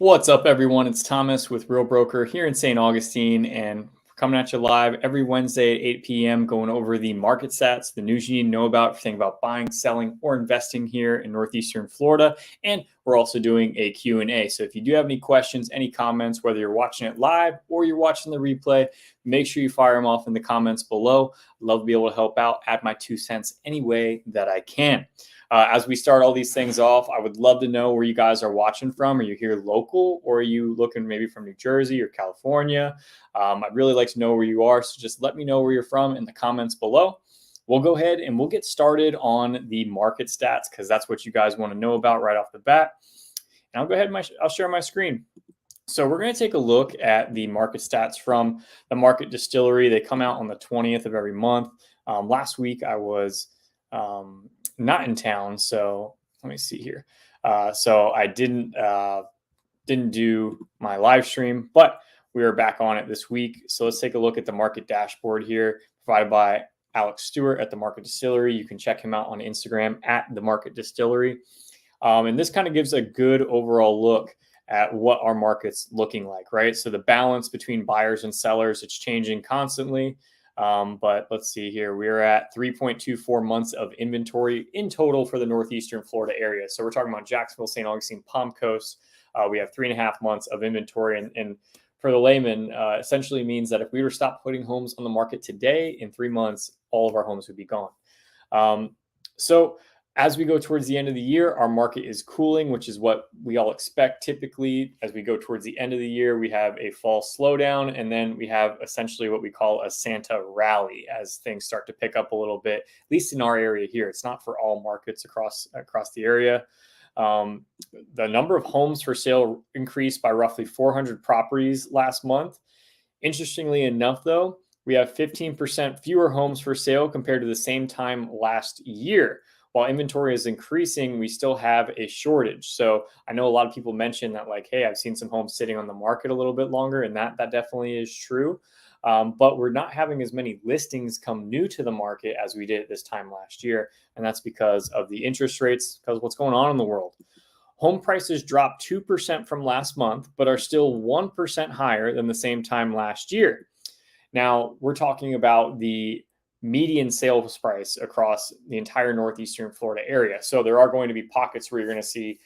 What's up, everyone? It's Thomas with Real Broker here in St. Augustine, and coming at you live every Wednesday at 8 p.m. going over the market stats, the news you need to know about, everything about buying, selling, or investing here in Northeastern Florida. And we're also doing a Q&A. So if you do have any questions, any comments, whether you're watching it live or you're watching the replay, make sure you fire them off in the comments below. I'd love to be able to help out, add my 2 cents any way that I can. As we start all these things off, I would love to know where you guys are watching from. Are you here local, or are you looking maybe from New Jersey or California? I'd really like to know where you are, so just let me know where you're from in the comments below. We'll go ahead and we'll get started on the market stats because that's what you guys want to know about right off the bat. And I'll go ahead and I'll share my screen. So we're going to take a look at the market stats from the Market Distillery. They come out on the 20th of every month. Last week I was not in town, so let me see here. So I didn't do my live stream, but we are back on it this week. So let's take a look at the market dashboard here, provided by Alex Stewart at the Market Distillery. You can check him out on Instagram at the Market Distillery. And this kind of gives a good overall look at what our market's looking like, right? So the balance between buyers and sellers, it's changing constantly. But let's see here. We're at 3.24 months of inventory in total for the Northeastern Florida area. So we're talking about Jacksonville, St. Augustine, Palm Coast. We have 3.5 months of inventory. And for the layman, essentially means that if we were to stop putting homes on the market today, in 3 months, all of our homes would be gone. So as we go towards the end of the year, our market is cooling, which is what we all expect typically. As we go towards the end of the year, we have a fall slowdown, and then we have essentially what we call a Santa rally as things start to pick up a little bit, at least in our area here. It's not for all markets across the area. The number of homes for sale increased by roughly 400 properties last month. Interestingly enough, though, we have 15% fewer homes for sale compared to the same time last year. While inventory is increasing, we still have a shortage. So I know a lot of people mention that, like, hey, I've seen some homes sitting on the market a little bit longer, and that definitely is true. But we're not having as many listings come new to the market as we did at this time last year. And that's because of the interest rates, because of what's going on in the world. Home prices dropped 2% from last month, but are still 1% higher than the same time last year. Now, we're talking about the median sales price across the entire Northeastern Florida area. So there are going to be pockets where you're going to see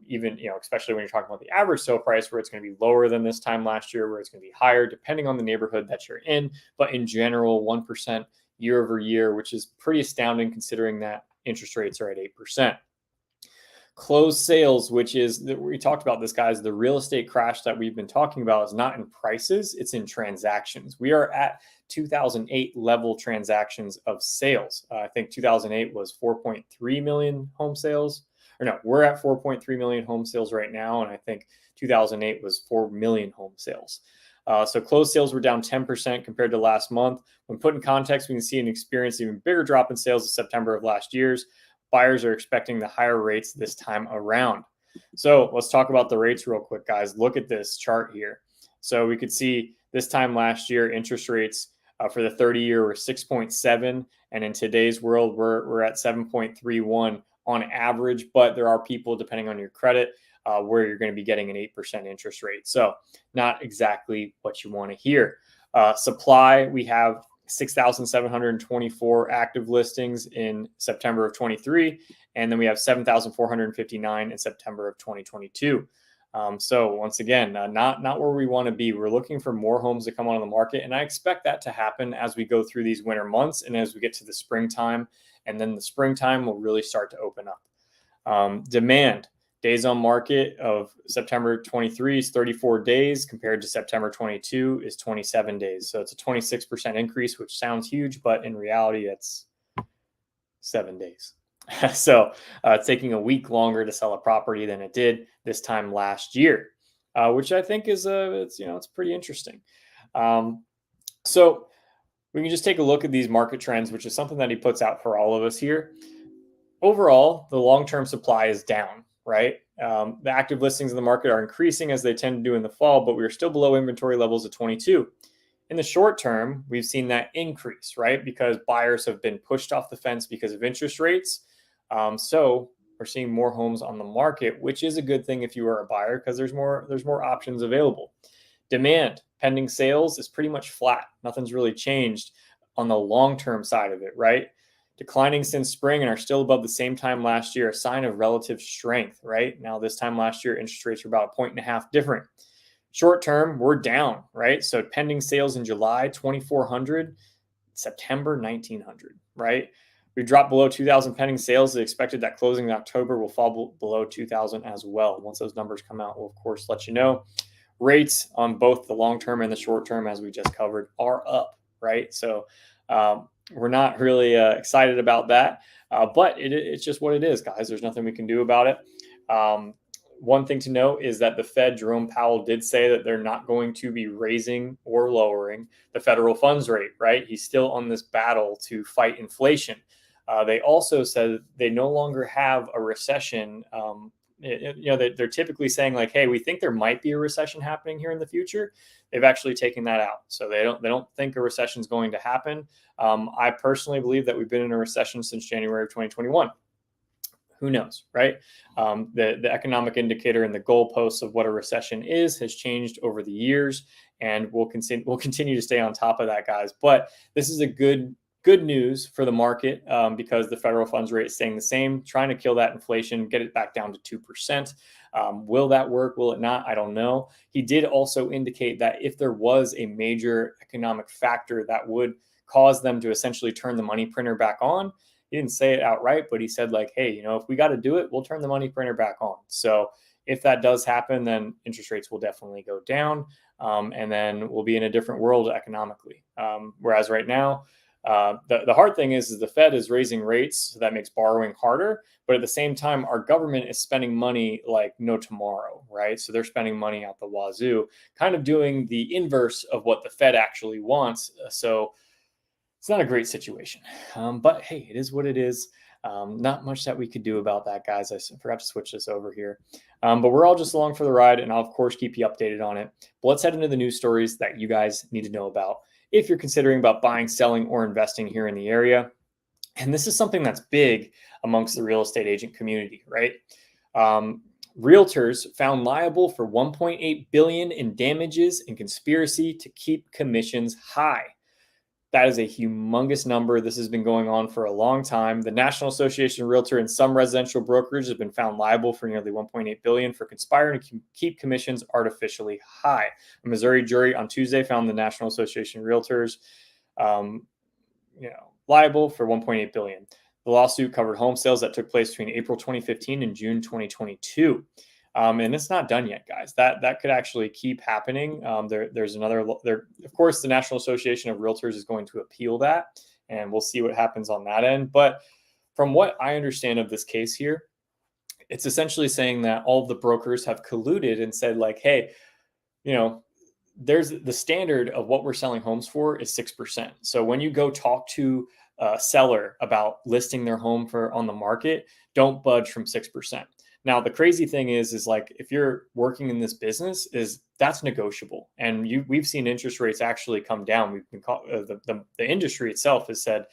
even, especially when you're talking about the average sale price, where it's going to be lower than this time last year, where it's going to be higher depending on the neighborhood that you're in. But in general, 1% year over year, which is pretty astounding considering that interest rates are at 8%. Closed sales, which is, we talked about this, guys, the real estate crash that we've been talking about is not in prices, it's in transactions. We are at 2008 level transactions of sales. I think 2008 was 4.3 million home sales. Or no, we're at 4.3 million home sales right now. And I think 2008 was 4 million home sales. So closed sales were down 10% compared to last month. When put in context, we can see an even bigger drop in sales in September of last year's. Buyers are expecting the higher rates this time around. So let's talk about the rates real quick, guys. Look at this chart here. So we could see this time last year, interest rates for the 30-year were 6.7. And in today's world, we're at 7.31 on average. But there are people, depending on your credit, where you're going to be getting an 8% interest rate. So not exactly what you want to hear. Supply, we have 6,724 active listings in September of 23, and then we have 7,459 in September of 2022. So once again, not where we want to be. We're looking for more homes to come on the market, and I expect that to happen as we go through these winter months and as we get to the springtime, and then the springtime will really start to open up. Demand. Days on market of September 23 is 34 days compared to September 22 is 27 days. So it's a 26% increase, which sounds huge, but in reality, it's 7 days. So it's taking a week longer to sell a property than it did this time last year, which I think is it's pretty interesting. So we can just take a look at these market trends, which is something that he puts out for all of us here. Overall, the long-term supply is down. Right? The active listings in the market are increasing as they tend to do in the fall, but we are still below inventory levels of 22. In the short term, we've seen that increase, right? Because buyers have been pushed off the fence because of interest rates. So We're seeing more homes on the market, which is a good thing if you are a buyer because there's more options available. Demand, pending sales is pretty much flat. Nothing's really changed on the long-term side of it, right? Declining since spring and are still above the same time last year, a sign of relative strength, right? Now, this time last year, interest rates were about 1.5 different. Short term, we're down, right? So pending sales in July, 2,400, September, 1,900, right? We dropped below 2,000 pending sales. It's expected that closing in October will fall below 2,000 as well. Once those numbers come out, we'll of course let you know. Rates on both the long term and the short term, as we just covered, are up, right? So we're not really excited about that, but it's just what it is, guys. There's nothing we can do about it. One thing to note is that the Fed, Jerome Powell, did say that they're not going to be raising or lowering the federal funds rate, right? He's still on this battle to fight inflation. They also said they no longer have a recession. They're typically saying like, hey, we think there might be a recession happening here in the future. They've actually taken that out. So they don't think a recession is going to happen. I personally believe that we've been in a recession since January of 2021. Who knows, right? The economic indicator and the goalposts of what a recession is has changed over the years, and we'll continue to stay on top of that, guys. But this is a good news for the market because the federal funds rate is staying the same, trying to kill that inflation, get it back down to 2%. Will that work? Will it not? I don't know. He did also indicate that if there was a major economic factor that would cause them to essentially turn the money printer back on, he didn't say it outright, but he said like, hey, if we got to do it, we'll turn the money printer back on. So if that does happen, then interest rates will definitely go down, and then we'll be in a different world economically. Whereas right now, the hard thing is the Fed is raising rates, so that makes borrowing harder. But at the same time, our government is spending money like no tomorrow, right? So they're spending money out the wazoo, kind of doing the inverse of what the Fed actually wants. So it's not a great situation, but hey, it is what it is. Not much that we could do about that, guys. I forgot to switch this over here, but we're all just along for the ride, and I'll of course keep you updated on it. But let's head into the news stories that you guys need to know about if you're considering about buying, selling, or investing here in the area. And this is something that's big amongst the real estate agent community, right? Realtors found liable for $1.8 billion in damages and conspiracy to keep commissions high. That is a humongous number. This has been going on for a long time. The National Association of Realtor and some residential brokers have been found liable for nearly $1.8 billion for conspiring to keep commissions artificially high. A Missouri jury on Tuesday found the National Association of Realtors, liable for $1.8 billion. The lawsuit covered home sales that took place between April 2015 and June 2022. And it's not done yet, guys. That could actually keep happening. There's another. Of course, the National Association of Realtors is going to appeal that, and we'll see what happens on that end. But from what I understand of this case here, it's essentially saying that all of the brokers have colluded and said, like, hey, there's the standard of what we're selling homes for is 6%. So when you go talk to a seller about listing their home on the market, don't budge from 6%. Now, the crazy thing is like, if you're working in this business, that's negotiable. And we've seen interest rates actually come down. We've been the industry itself has said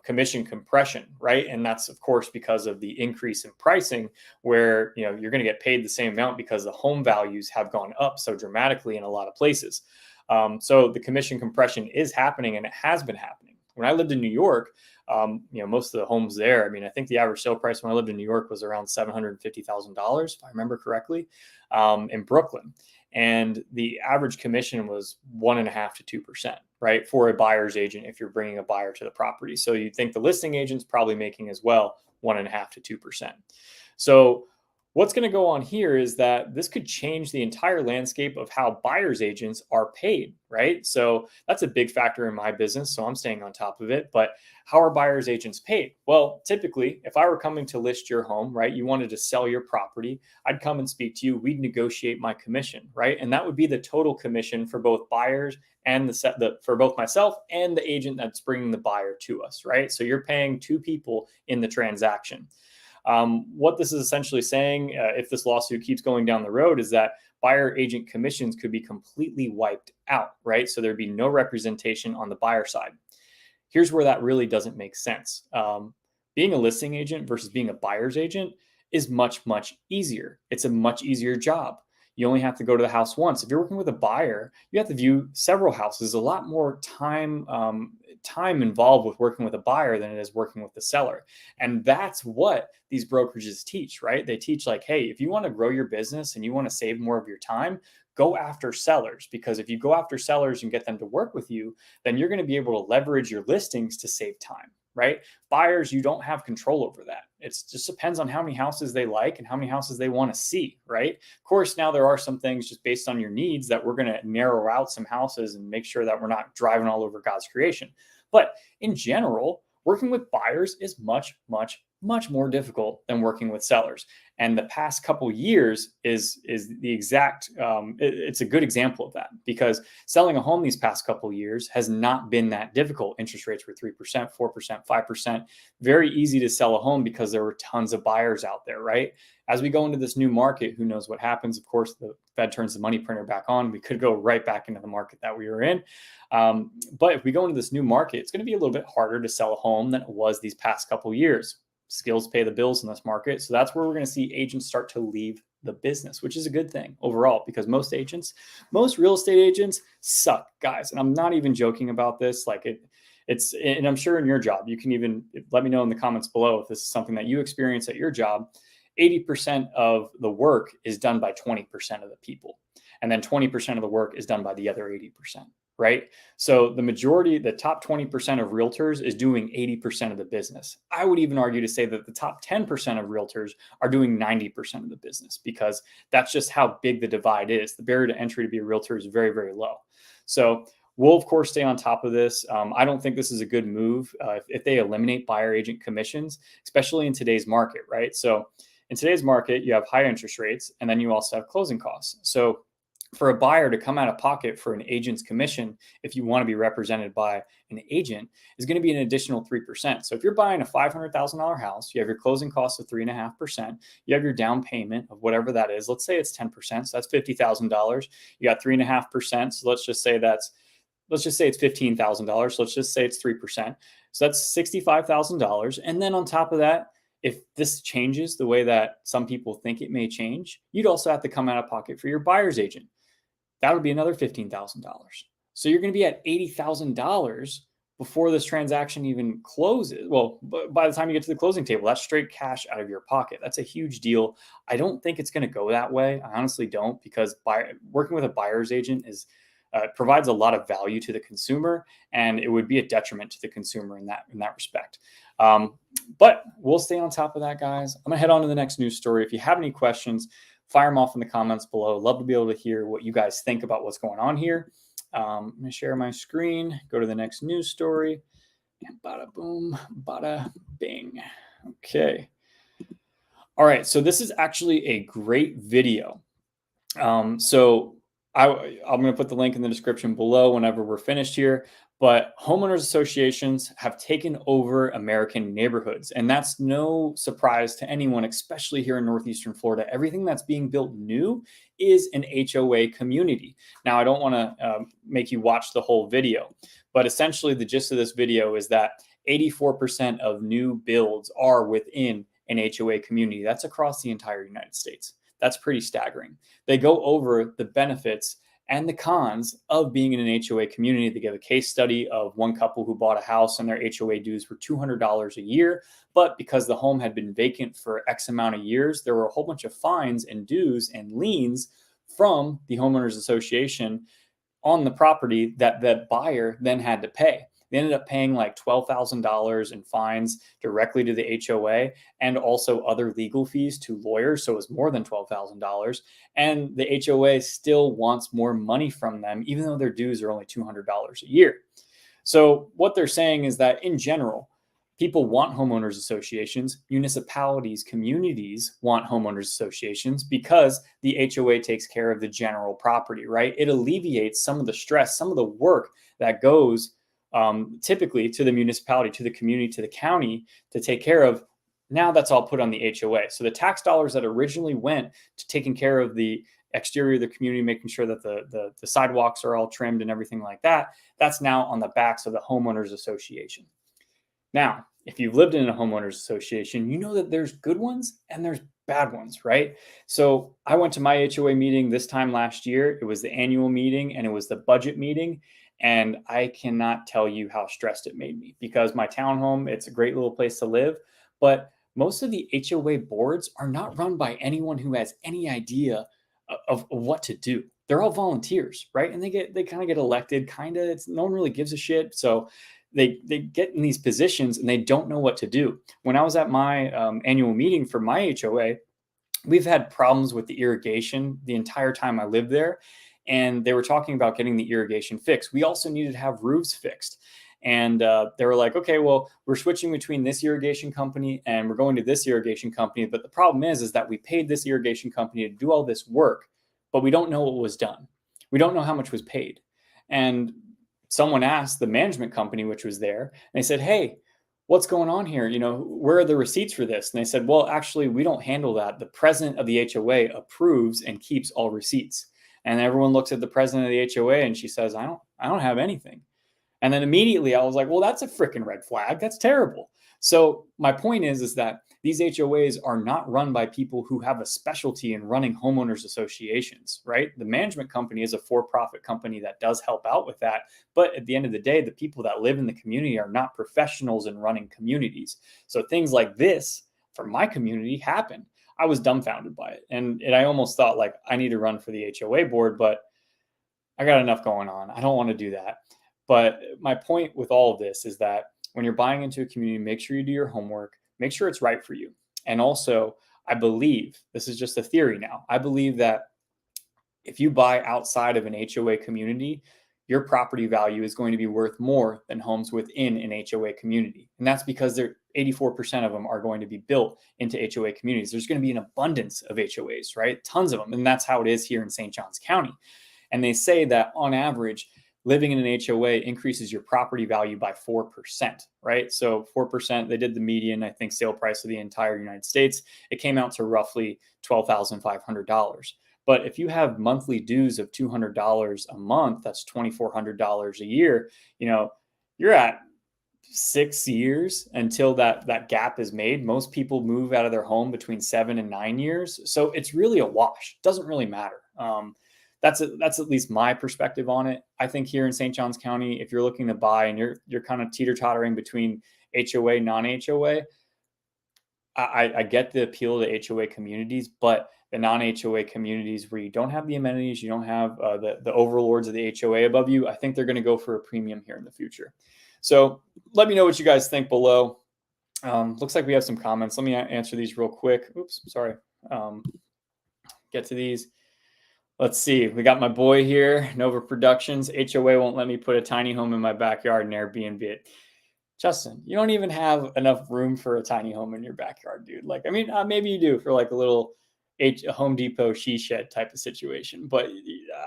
commission compression, right? And that's of course because of the increase in pricing, where you're going to get paid the same amount because the home values have gone up so dramatically in a lot of places. So the commission compression is happening, and it has been happening. When I lived in New York, most of the homes there, I think the average sale price when I lived in New York was around $750,000, if I remember correctly, in Brooklyn. And the average commission was 1.5% to 2%, right? For a buyer's agent, if you're bringing a buyer to the property. So you'd think the listing agent's probably making as well 1.5% to 2%. So what's going to go on here is that this could change the entire landscape of how buyer's agents are paid, right? So that's a big factor in my business, so I'm staying on top of it. But how are buyer's agents paid? Well, typically, if I were coming to list your home, right, you wanted to sell your property, I'd come and speak to you. We'd negotiate my commission, right? And that would be the total commission for both buyers and for both myself and the agent that's bringing the buyer to us, right? So you're paying two people in the transaction. What this is essentially saying, if this lawsuit keeps going down the road, is that buyer agent commissions could be completely wiped out, right? So there'd be no representation on the buyer side. Here's where that really doesn't make sense. Being a listing agent versus being a buyer's agent is much, much easier. It's a much easier job. You only have to go to the house once. If you're working with a buyer, you have to view several houses. A lot more time involved with working with a buyer than it is working with the seller. And that's what these brokerages teach, right? They teach like, hey, if you want to grow your business and you want to save more of your time, go after sellers, because if you go after sellers and get them to work with you, then you're going to be able to leverage your listings to save time, right? Buyers, you don't have control over that. It just depends on how many houses they like and how many houses they want to see, right? Of course, now there are some things just based on your needs that we're going to narrow out some houses and make sure that we're not driving all over God's creation. But in general, working with buyers is much, much, much more difficult than working with sellers. And the past couple years is the exact, it's a good example of that, because selling a home these past couple years has not been that difficult. Interest rates were 3%, 4%, 5%. Very easy to sell a home because there were tons of buyers out there, right? As we go into this new market, who knows what happens? Of course, the Fed turns the money printer back on. We could go right back into the market that we were in. But if we go into this new market, it's going to be a little bit harder to sell a home than it was these past couple years. Skills pay the bills in this market. So that's where we're going to see agents start to leave the business, which is a good thing overall, because most real estate agents suck, guys. And I'm not even joking about this. Like it's, and I'm sure in your job, you can even let me know in the comments below if this is something that you experience at your job. 80% of the work is done by 20% of the people. And then 20% of the work is done by the other 80%. Right? So the majority, the top 20% of realtors is doing 80% of the business. I would even argue to say that the top 10% of realtors are doing 90% of the business, because that's just how big the divide is. The barrier to entry to be a realtor is very, very low. So we'll, of course, stay on top of this. I don't think this is a good move if they eliminate buyer agent commissions, especially in today's market, right? So in today's market, you have high interest rates, and then you also have closing costs. So for a buyer to come out of pocket for an agent's commission, if you want to be represented by an agent, is going to be an additional 3%. So if you're buying a $500,000 house, you have your closing costs of 3.5%, you have your down payment of whatever that is. Let's say it's 10%, so that's $50,000. You got 3.5%, so let's just say it's $15,000. So let's just say it's 3%. So that's $65,000. And then on top of that, if this changes the way that some people think it may change, you'd also have to come out of pocket for your buyer's agent. That would be another $15,000. So you're going to be at $80,000 before this transaction even closes. Well, by the time you get to the closing table, that's straight cash out of your pocket. That's a huge deal. I don't think it's going to go that way. I honestly don't, because working with a buyer's agent provides a lot of value to the consumer, and it would be a detriment to the consumer in that respect. But we'll stay on top of that, guys. I'm gonna head on to the next news story. If you have any questions, fire them off in the comments below. Love to be able to hear what you guys think about what's going on here. I'm gonna share my screen, go to the next news story, and bada boom, bada bing. Okay. All right, so this is actually a great video. I'm going to put the link in the description below whenever we're finished here. But homeowners associations have taken over American neighborhoods. And that's no surprise to anyone, especially here in Northeastern Florida. Everything that's being built new is an HOA community. Now, I don't want to make you watch the whole video, but essentially the gist of this video is that 84% of new builds are within an HOA community. That's across the entire United States. That's pretty staggering. They go over the benefits and the cons of being in an HOA community. They give a case study of one couple who bought a house and their HOA dues were $200 a year. But because the home had been vacant for X amount of years, there were a whole bunch of fines and dues and liens from the homeowners association on the property that the buyer then had to pay. They ended up paying like $12,000 in fines directly to the HOA, and also other legal fees to lawyers. So it was more than $12,000. And the HOA still wants more money from them, even though their dues are only $200 a year. So what they're saying is that in general, people want homeowners associations, municipalities, communities want homeowners associations, because the HOA takes care of the general property, right? It alleviates some of the stress, some of the work that goes typically to the municipality, to the community, to the county to take care of. Now that's all put on the HOA. So the tax dollars that originally went to taking care of the exterior of the community, making sure that the sidewalks are all trimmed and everything like that, that's now on the backs of the homeowners association. Now, if you've lived in a homeowners association, you know that there's good ones and there's bad ones, right? So I went to my HOA meeting this time last year. It was the annual meeting and it was the budget meeting. And I cannot tell you how stressed it made me because my townhome, it's a great little place to live. But most of the HOA boards are not run by anyone who has any idea of what to do. They're all volunteers, right? And they kind of get elected, kind of. No one really gives a shit. So they get in these positions and they don't know what to do. When I was at my annual meeting for my HOA, we've had problems with the irrigation the entire time I lived there. And they were talking about getting the irrigation fixed. We also needed to have roofs fixed. And they were like, okay, well, we're switching between this irrigation company and we're going to this irrigation company. But the problem is that we paid this irrigation company to do all this work, but we don't know what was done. We don't know how much was paid. And someone asked the management company, which was there, and they said, hey, what's going on here? Where are the receipts for this? And they said, well, actually, we don't handle that. The president of the HOA approves and keeps all receipts. And everyone looks at the president of the HOA and she says, I don't have anything. And then immediately I was like, well, that's a freaking red flag. That's terrible. So my point is that these HOAs are not run by people who have a specialty in running homeowners associations, right? The management company is a for-profit company that does help out with that. But at the end of the day, the people that live in the community are not professionals in running communities. So things like this for my community happen. I was dumbfounded by it. And I almost thought like I need to run for the HOA board, but I got enough going on. I don't want to do that. But my point with all of this is that when you're buying into a community, make sure you do your homework, make sure it's right for you. And also, I believe, this is just a theory now, I believe that if you buy outside of an HOA community, your property value is going to be worth more than homes within an HOA community. And that's because 84% of them are going to be built into HOA communities. There's going to be an abundance of HOAs, right? Tons of them. And that's how it is here in St. Johns County. And they say that on average, living in an HOA increases your property value by 4%, right? So 4%, they did the median, I think, sale price of the entire United States. It came out to roughly $12,500. But if you have monthly dues of $200 a month, that's $2,400 a year, you're at 6 years until that gap is made. Most people move out of their home between 7 and 9 years. So it's really a wash. It doesn't really matter. That's at least my perspective on it. I think here in St. Johns County, if you're looking to buy and you're kind of teeter-tottering between HOA, non-HOA, I get the appeal to HOA communities, but the non-HOA communities where you don't have the amenities, you don't have the overlords of the HOA above you, I think they're going to go for a premium here in the future. So let me know what you guys think below. Looks like we have some comments. Let me answer these real quick. Oops, sorry. Get to these. Let's see. We got my boy here, Nova Productions. HOA won't let me put a tiny home in my backyard and Airbnb it. Justin, you don't even have enough room for a tiny home in your backyard, dude. Like, I mean, maybe you do for like a little Home Depot she shed type of situation, but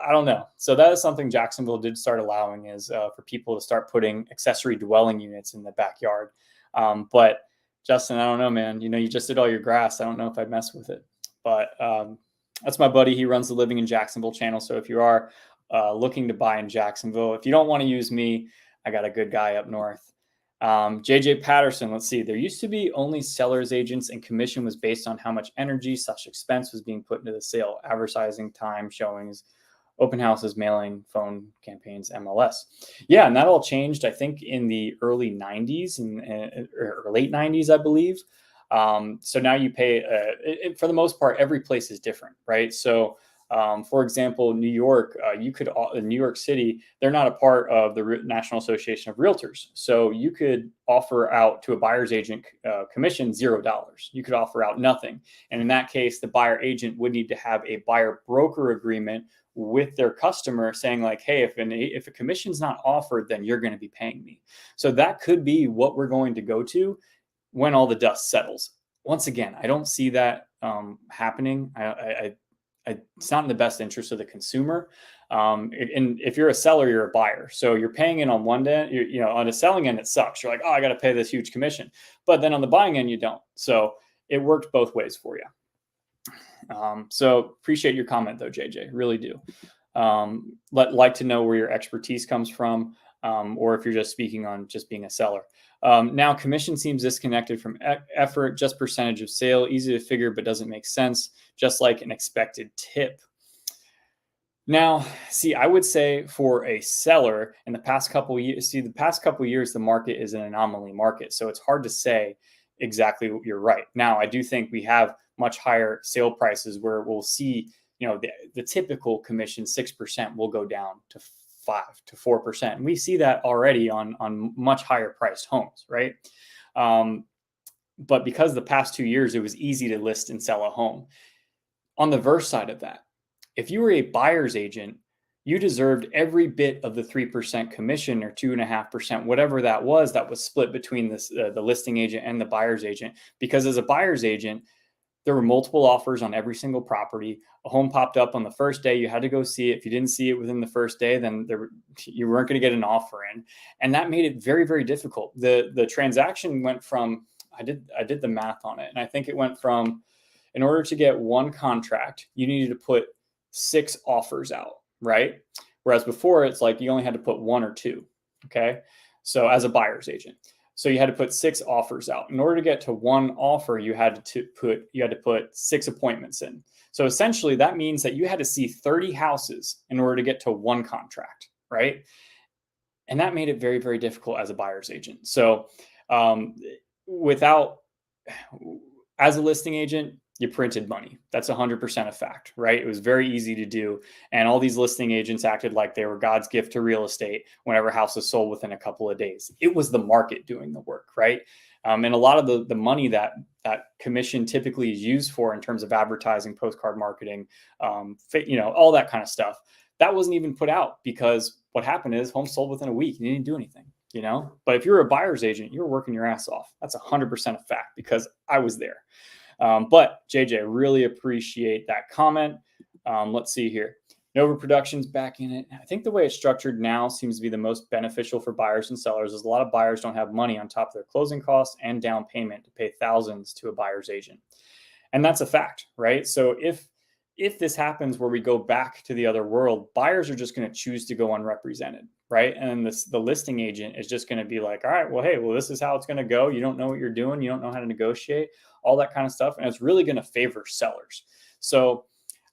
I don't know. So that is something Jacksonville did start allowing is for people to start putting accessory dwelling units in the backyard. But Justin, I don't know, man. You just did all your grass. I don't know if I'd mess with it, but that's my buddy. He runs the Living in Jacksonville channel. So if you are looking to buy in Jacksonville, if you don't want to use me, I got a good guy up north. JJ Patterson, let's see. There used to be only seller's agents and commission was based on how much energy such expense was being put into the sale, advertising, time, showings, open houses, mailing, phone campaigns, MLS. Yeah, and that all changed, I think, in the early 90s or late 90s, I believe. So now you pay, for the most part, every place is different, right? So, for example, New York, New York City, they're not a part of the National Association of Realtors. So you could offer out to a buyer's agent commission $0. You could offer out nothing. And in that case, the buyer agent would need to have a buyer broker agreement with their customer saying like, hey, if a commission's not offered, then you're going to be paying me. So that could be what we're going to go to when all the dust settles. Once again, I don't see that happening. It's not in the best interest of the consumer. And if you're a seller, you're a buyer. So you're paying in on one end, on the selling end, it sucks. You're like, oh, I got to pay this huge commission. But then on the buying end, you don't. So it worked both ways for you. So appreciate your comment though, JJ, really do. Like to know where your expertise comes from, or if you're just speaking on just being a seller. Now, commission seems disconnected from effort, just percentage of sale, easy to figure, but doesn't make sense, just like an expected tip. Now, see, I would say for a seller in the past couple of years, the market is an anomaly market. So it's hard to say exactly what you're right. Now, I do think we have much higher sale prices where we'll see, the typical commission 6% will go down to 5 to 4%. And we see that already on much higher priced homes, right? But because the past 2 years, it was easy to list and sell a home. On the verse side of that, if you were a buyer's agent, you deserved every bit of the 3% commission or 2.5%, whatever that was split between the listing agent and the buyer's agent. Because as a buyer's agent, there were multiple offers on every single property. A home popped up on the first day. You had to go see it. If you didn't see it within the first day, then you weren't going to get an offer in. And that made it very, very difficult. The transaction went from, I did the math on it, and I think it went from, in order to get one contract, you needed to put 6 offers out, right? Whereas before, it's like you only had to put 1 or 2, okay? So as a buyer's agent. So you had to put 6 offers out. In order to get to 1 offer, you had to put 6 appointments in. So essentially, that means that you had to see 30 houses in order to get to 1 contract, right? And that made it very, very difficult as a buyer's agent. So as a listing agent, you printed money. That's 100% a fact, right? It was very easy to do. And all these listing agents acted like they were God's gift to real estate whenever houses sold within a couple of days. It was the market doing the work, right? And a lot of the money that commission typically is used for in terms of advertising, postcard marketing, all that kind of stuff, that wasn't even put out, because what happened is homes sold within a week and you didn't do anything, But if you're a buyer's agent, you're working your ass off. That's 100% a fact, because I was there. But JJ, really appreciate that comment. Let's see here. No overproduction's back in it. I think the way it's structured now seems to be the most beneficial for buyers and sellers, as a lot of buyers don't have money on top of their closing costs and down payment to pay thousands to a buyer's agent. And that's a fact, right? So if this happens where we go back to the other world, buyers are just going to choose to go unrepresented, right? And the listing agent is just going to be like, all right, well, hey, this is how it's going to go. You don't know what you're doing. You don't know how to negotiate, all that kind of stuff. And it's really going to favor sellers. So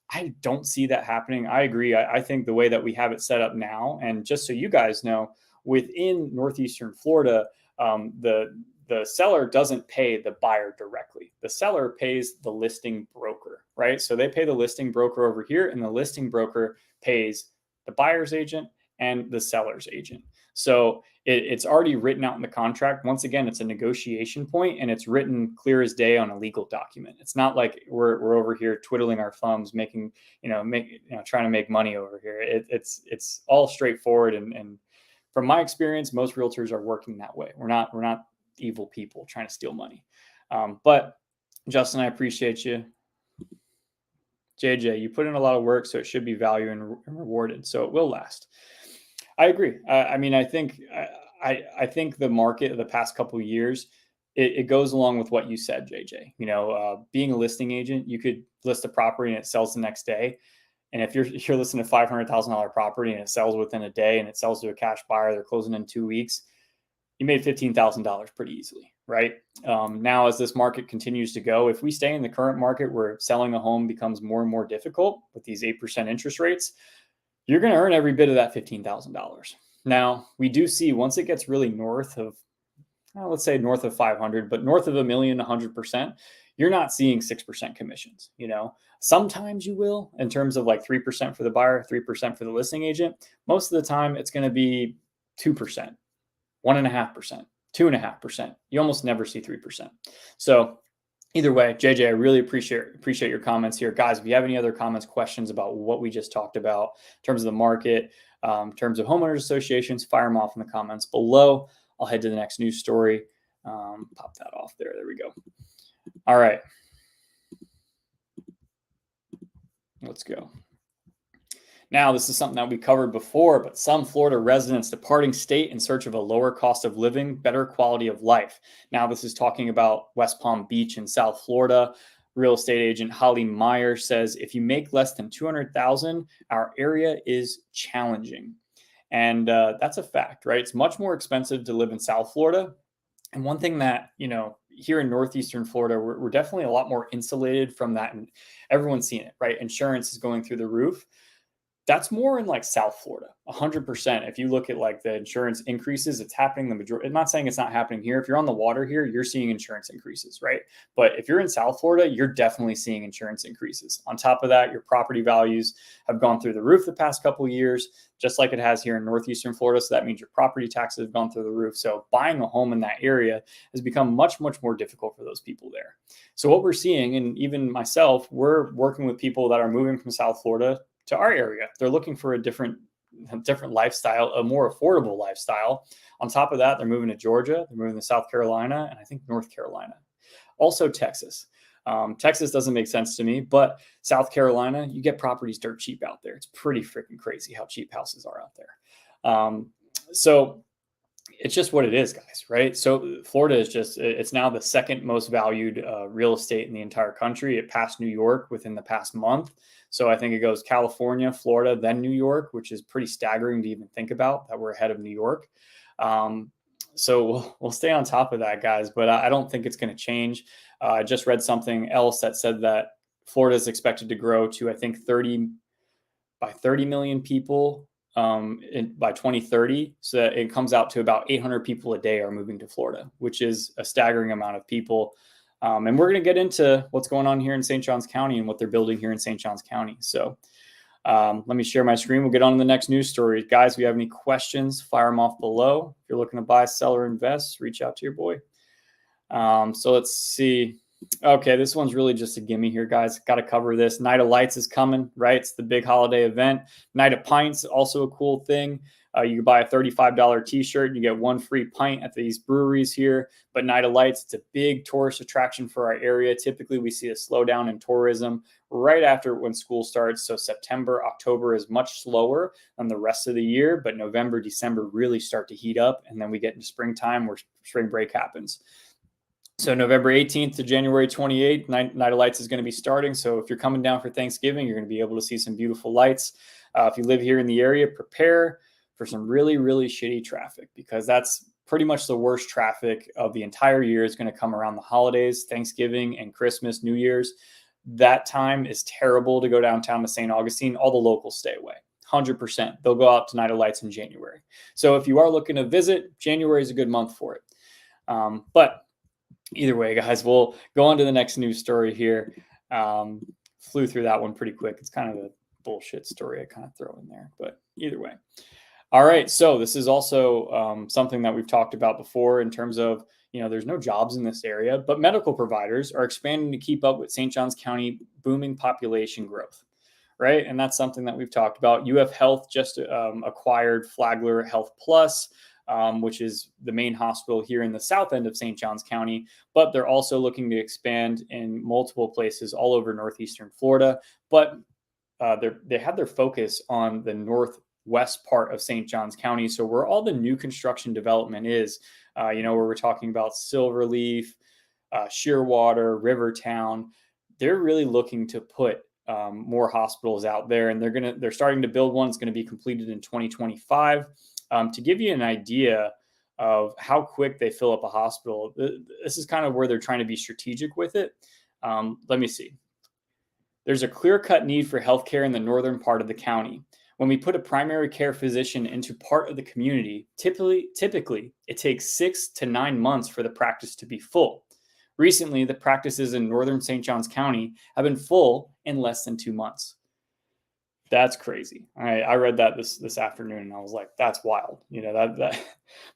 I don't see that happening. I agree. I think the way that we have it set up now, and just so you guys know, within Northeastern Florida, the seller doesn't pay the buyer directly. The seller pays the listing broker, right? So they pay the listing broker over here, and the listing broker pays the buyer's agent and the seller's agent. So it's already written out in the contract. Once again, it's a negotiation point, and it's written clear as day on a legal document. It's not like we're over here twiddling our thumbs, trying to make money over here. It's all straightforward. And from my experience, most realtors are working that way. We're not evil people trying to steal money. But Justin, I appreciate you. JJ, you put in a lot of work, so it should be valued and rewarded. So it will last. I agree. I think the market of the past couple of years, it goes along with what you said, JJ. Being a listing agent, you could list a property and it sells the next day. And if you're listing a $500,000 property and it sells within a day and it sells to a cash buyer, they're closing in 2 weeks, you made $15,000 pretty easily, right? Now, as this market continues to go, if we stay in the current market where selling a home becomes more and more difficult with these 8% interest rates, you're going to earn every bit of that $15,000. Now, we do see once it gets really north of, let's say north of 500, but north of $1 million, 100%, you're not seeing 6% commissions. Sometimes you will, in terms of like 3% for the buyer, 3% for the listing agent. Most of the time, it's going to be 2%, 1.5%, 2.5%. You almost never see 3%. So either way, JJ, I really appreciate your comments here. Guys, if you have any other comments, questions about what we just talked about in terms of the market, in terms of homeowners associations, fire them off in the comments below. I'll head to the next news story. Pop that off there. There we go. All right. Let's go. Now, this is something that we covered before, but some Florida residents departing state in search of a lower cost of living, better quality of life. Now, this is talking about West Palm Beach in South Florida. Real estate agent Holly Meyer says, if you make less than $200,000, our area is challenging. And that's a fact, right? It's much more expensive to live in South Florida And one thing that, here in Northeastern Florida, we're definitely a lot more insulated from that. And everyone's seen it, right? Insurance is going through the roof. That's more in like South Florida, 100%. If you look at like the insurance increases, it's happening the majority. I'm not saying it's not happening here. If you're on the water here, you're seeing insurance increases, right? But if you're in South Florida, you're definitely seeing insurance increases. On top of that, your property values have gone through the roof the past couple of years, just like it has here in Northeastern Florida. So that means your property taxes have gone through the roof. So buying a home in that area has become much, much more difficult for those people there. So what we're seeing, and even myself, we're working with people that are moving from South Florida to our area. They're looking for a different lifestyle, a more affordable lifestyle. On top of that, they're moving to Georgia, they're moving to South Carolina, and I think North Carolina. Also Texas. Texas doesn't make sense to me, but South Carolina, you get properties dirt cheap out there. It's pretty freaking crazy how cheap houses are out there. So it's just what it is, guys, right? So Florida is it's now the second most valued real estate in the entire country. It passed New York within the past month. So I think it goes California, Florida, then New York, which is pretty staggering to even think about that we're ahead of New York. So we'll stay on top of that, guys, but I don't think it's going to change. I just read something else that said that Florida is expected to grow to, I think, 30 million people by 2030. So that it comes out to about 800 people a day are moving to Florida, which is a staggering amount of people. And we're going to get into what's going on here in St. Johns County and what they're building here in St. Johns County. So let me share my screen. We'll get on to the next news story. Guys, if you have any questions, fire them off below. If you're looking to buy, sell, or invest, reach out to your boy. So let's see. Okay, this one's really just a gimme here, guys. Got to cover this. Night of Lights is coming, right? It's the big holiday event. Night of Pints, also a cool thing. You can buy a $35 t-shirt and you get one free pint at these breweries here. But Night of Lights, it's a big tourist attraction for our area. Typically, we see a slowdown in tourism right after when school starts. So September, October is much slower than the rest of the year, but November, December really start to heat up. And then we get into springtime where spring break happens. So November 18th to January 28th, Night of Lights is going to be starting. So if you're coming down for Thanksgiving, you're going to be able to see some beautiful lights. If you live here in the area, prepare for some really, really shitty traffic, because that's pretty much the worst traffic of the entire year is going to come around the holidays, Thanksgiving and Christmas, New Year's. That time is terrible to go downtown to St. Augustine. All the locals stay away. 100%. They'll go out to Night of Lights in January. So if you are looking to visit, January is a good month for it. But either way, guys, we'll go on to the next news story here. Flew through that one pretty quick. It's kind of a bullshit story I kind of throw in there, but either way. All right, so this is also something that we've talked about before in terms of, there's no jobs in this area, but medical providers are expanding to keep up with St. Johns County booming population growth, right? And that's something that we've talked about. UF Health just acquired Flagler Health Plus, which is the main hospital here in the south end of St. Johns County, but they're also looking to expand in multiple places all over northeastern Florida. But they had their focus on the northwest part of St. Johns County. So where all the new construction development is, where we're talking about Silverleaf, Shearwater, Rivertown, they're really looking to put more hospitals out there, and they're starting to build one. It's going to be completed in 2025. To give you an idea of how quick they fill up a hospital, this is kind of where they're trying to be strategic with it. Let me see. There's a clear-cut need for healthcare in the northern part of the county. When we put a primary care physician into part of the community, typically it takes 6 to 9 months for the practice to be full. Recently, the practices in northern St. Johns County have been full in less than 2 months. That's crazy. All right, I read that this afternoon and I was like, that's wild.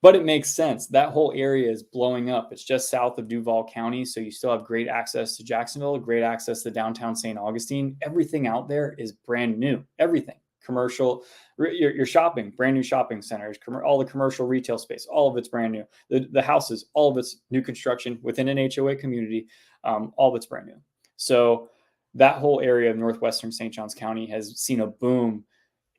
But it makes sense. That whole area is blowing up. It's just south of Duval County, so you still have great access to Jacksonville, great access to downtown St. Augustine. Everything out there is brand new. Everything. Commercial, your shopping, brand new shopping centers, all the commercial retail space, all of it's brand new. The houses, all of it's new construction within an HOA community, all of it's brand new. So that whole area of northwestern St. Johns County has seen a boom,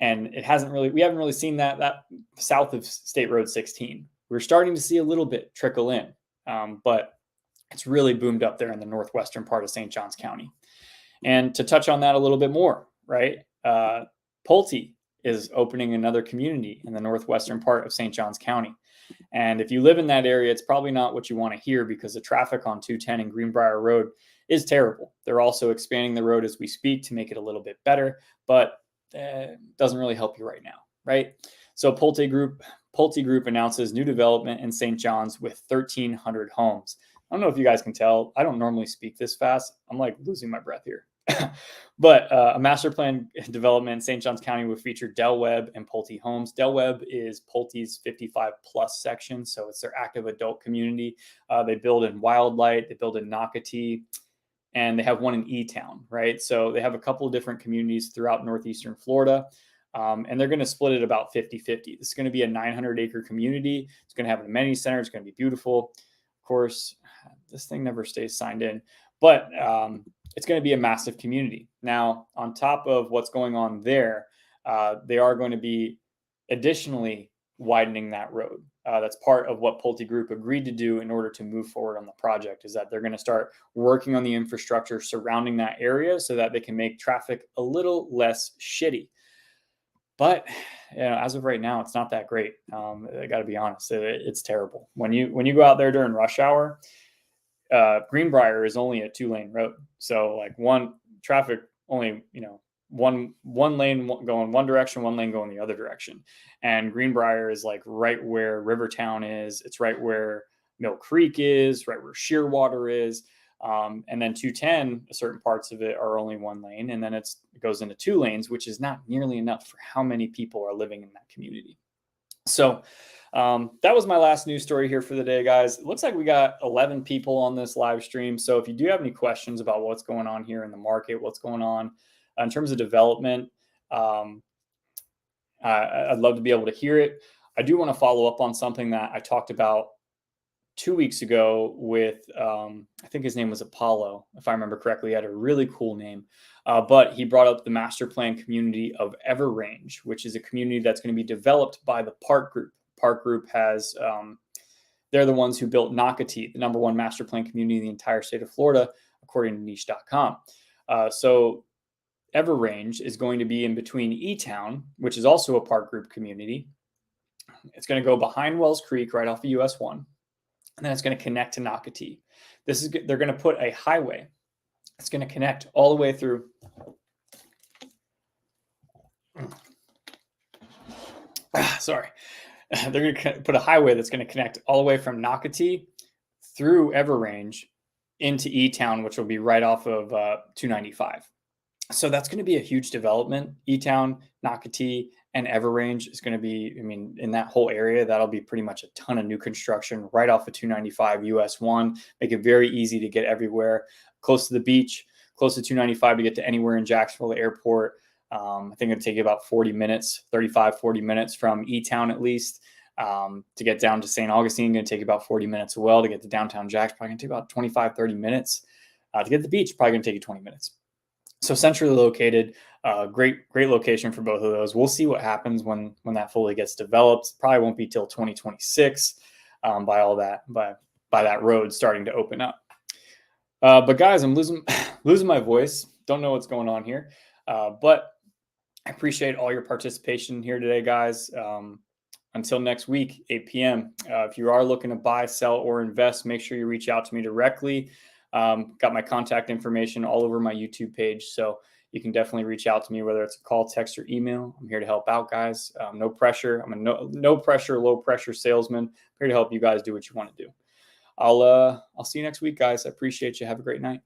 and we haven't really seen that south of State Road 16. We're starting to see a little bit trickle in, but it's really boomed up there in the northwestern part of St. Johns County. And to touch on that a little bit more, right? Pulte is opening another community in the northwestern part of St. Johns County. And if you live in that area, it's probably not what you want to hear because the traffic on 210 and Greenbrier Road is terrible. They're also expanding the road as we speak to make it a little bit better, but doesn't really help you right now, right? So Pulte Group announces new development in St. John's with 1,300 homes. I don't know if you guys can tell. I don't normally speak this fast. I'm like losing my breath here. But a master plan development in St. Johns County will feature Del Webb and Pulte Homes. Del Webb is Pulte's 55 plus section, so it's their active adult community. They build in Wildlight, they build in Nocatee, and they have one in E-Town, right? So they have a couple of different communities throughout northeastern Florida, and they're going to split it about 50-50. This is going to be a 900-acre community. It's going to have an amenity center. It's going to be beautiful. Of course, this thing never stays signed in, but it's going to be a massive community. Now, on top of what's going on there, they are going to be additionally widening that road. That's part of what Pulte Group agreed to do in order to move forward on the project, is that they're going to start working on the infrastructure surrounding that area so that they can make traffic a little less shitty. But as of right now, it's not that great. I got to be honest, it's terrible. When you go out there during rush hour, Greenbrier is only a 2-lane road. So like one traffic only, one lane going one direction, one lane going the other direction. And Greenbrier is like right where Rivertown is. It's right where Mill Creek is, right where Shearwater is. And then 210, certain parts of it are only 1 lane. And then it goes into 2 lanes, which is not nearly enough for how many people are living in that community. So that was my last news story here for the day, guys. It looks like we got 11 people on this live stream. So if you do have any questions about what's going on here in the market, what's going on in terms of development, I'd love to be able to hear it. I do want to follow up on something that I talked about 2 weeks ago with, I think his name was Apollo, if I remember correctly. He had a really cool name, but he brought up the master plan community of Everrange, which is a community that's going to be developed by the Park Group. Park Group has, they're the ones who built Nocatee, the #1 master plan community in the entire state of Florida, according to niche.com. So Everrange is going to be in between E-Town, which is also a Park Group community. It's going to go behind Wells Creek right off of US 1. And then it's going to connect to Nocatee. They're going to put a highway. It's going to connect all the way through. Sorry. They're going to put a highway that's going to connect all the way from Nocatee through Everrange into E-Town, which will be right off of 295. So that's going to be a huge development. E-Town, Nocatee, and Everrange is going to be, in that whole area, that'll be pretty much a ton of new construction right off of 295 US 1. Make it very easy to get everywhere. Close to the beach, close to 295 to get to anywhere in Jacksonville Airport. I think it'll take you about 40 minutes, 35, 40 minutes from E-Town at least. To get down to St. Augustine, going to take you about 40 minutes as well. To get to downtown Jack's, probably going to take about 25, 30 minutes. To get to the beach, probably going to take you 20 minutes. So centrally located, great location for both of those. We'll see what happens when that fully gets developed. Probably won't be till 2026 by that road starting to open up. But guys, I'm losing my voice. Don't know what's going on here, but I appreciate all your participation here today, guys. Until next week, 8 p.m. If you are looking to buy, sell, or invest, make sure you reach out to me directly. Got my contact information all over my YouTube page, so you can definitely reach out to me, whether it's a call, text, or email. I'm here to help out, guys. No pressure. I'm a no pressure, low pressure salesman. I'm here to help you guys do what you want to do. I'll see you next week, guys. I appreciate you. Have a great night.